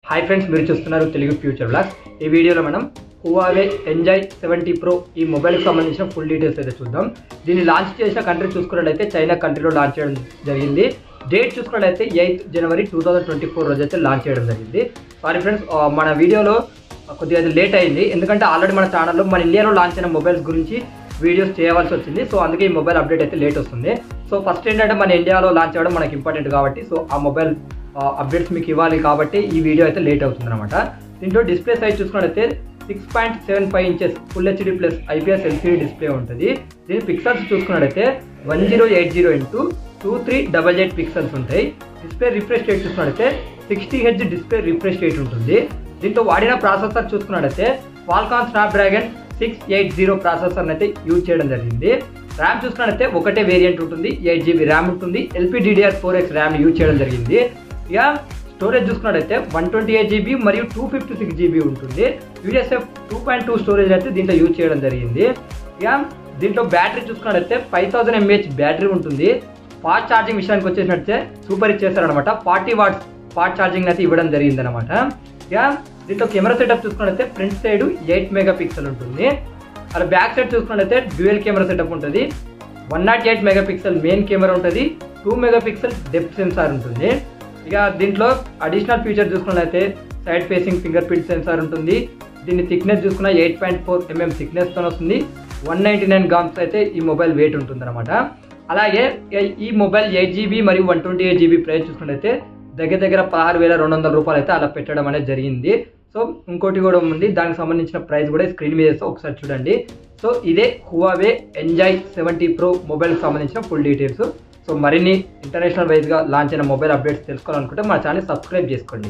Hi friends, మీరు చూస్తున్నారు Telugu future blogs. ఈ వీడియోలో మనం హువావే ఎంజాయ్ 70 Pro ఈ మొబైల్కి సంబంధించిన ఫుల్ డీటెయిల్స్ అయితే చూద్దాం. దీన్ని లాంచ్ చేసిన కంట్రీ చూసుకున్నట్లయితే చైనా కంట్రీలో లాంచ్ చేయడం జరిగింది. డేట్ చూసుకున్నట్లయితే 8th January 2024 రోజు అయితే లాంచ్ చేయడం జరిగింది. సారీ ఫ్రెండ్స్, మన వీడియోలో కొద్దిగా లేట్ అయింది, ఎందుకంటే ఆల్రెడీ మన ఛానల్లో మన ఇండియాలో లాంచ్ అయిన మొబైల్స్ గురించి వీడియోస్ చేయవలసి వచ్చింది. సో అందుకే ఈ మొబైల్ అప్డేట్ అయితే లేట్ వస్తుంది. సో ఫస్ట్ ఏంటంటే మన ఇండియాలో లాంచ్ అవ్వడం మనకి ఇంపార్టెంట్ కాబట్టి, సో ఆ మొబైల్ అప్డేట్స్ మీకు ఇవ్వాలి కాబట్టి ఈ వీడియో అయితే లేట్ అవుతుంది అనమాట. దీంట్లో డిస్ప్లే సైజ్ చూసుకున్నట్లయితే 6.75 inches full HD plus IPS LCD display ఉంటుంది. దీని పిక్సెల్స్ చూసుకున్నట్లయితే 1080x2388 పిక్సెల్స్ ఉంటాయి. డిస్ప్లే రిఫ్రెష్ రేట్ చూసుకున్నట్లయితే 60Hz డిస్ప్లే రిఫ్రెష్ రేట్ ఉంటుంది. దీంట్లో వాడిన ప్రాసెసర్ చూసుకున్నట్లయితే క్వాల్కామ్ స్నాప్డ్రాగన్ 680 ప్రాసెసర్ అయితే యూజ్ చేయడం జరిగింది. ర్యామ్ చూసుకున్నట్లయితే ఒకటే వేరియంట్ ఉంటుంది, 8GB ర్యామ్ ఉంటుంది. LPDDR4X ర్యామ్ యూజ్ చేయడం జరిగింది. ఇక స్టోరేజ్ చూసుకున్నట్లయితే 128GB మరియు 256GB ఉంటుంది. USF 2.2 స్టోరేజ్ అయితే దీంట్లో యూజ్ చేయడం జరిగింది. ఇక దీంట్లో బ్యాటరీ చూసుకున్నట్లయితే 5000 mAh బ్యాటరీ ఉంటుంది. ఫాస్ట్ ఛార్జింగ్ విషయానికి వచ్చేసినట్లయితే సూపర్ ఇచ్చేస్తారనమాట. 40 watts ఫాస్ట్ ఛార్జింగ్ అయితే ఇవ్వడం జరిగింది అనమాట. ఇక దీంట్లో కెమెరా సెటప్ చూసుకున్నట్లయితే ఫ్రంట్ సైడ్ 8 MP ఉంటుంది. అలా బ్యాక్ సైడ్ చూసుకున్నట్లయితే డ్యూయల్ కెమెరా సెటప్ ఉంటుంది. 108 MP మెయిన్ కెమెరా ఉంటుంది. 2 MP డెప్త్ సెన్సార్ ఉంటుంది. ఇక దీంట్లో అడిషనల్ ఫీచర్ చూసుకున్నట్లయితే side facing finger print censor ఉంటుంది. దీని థిక్నెస్ చూసుకున్న 8.4 mm థిక్నెస్తో వస్తుంది. 199 grams అయితే ఈ మొబైల్ వెయిట్ ఉంటుంది అనమాట. అలాగే ఈ మొబైల్ 8GB మరియు 128GB ప్రైస్ చూసుకున్నట్లయితే దగ్గర 16,200 రూపాయలు అయితే అలా పెట్టడం అనేది జరిగింది. సో ఇంకోటి కూడా ఉంది, దానికి సంబంధించిన ప్రైస్ కూడా స్క్రీన్ మీద వేస్తే ఒకసారి చూడండి. సో ఇదే హువావే ఎంజాయ్ 70 Pro మొబైల్కి సంబంధించిన ఫుల్ డీటెయిల్స్. సో మరిన్ని ఇంటర్నేషనల్ వైజ్గా లాంచ్ అయిన మొబైల్ అప్డేట్స్ తెలుసుకోవాలనుకుంటే మా ఛానల్ సబ్స్క్రైబ్ చేసుకోండి.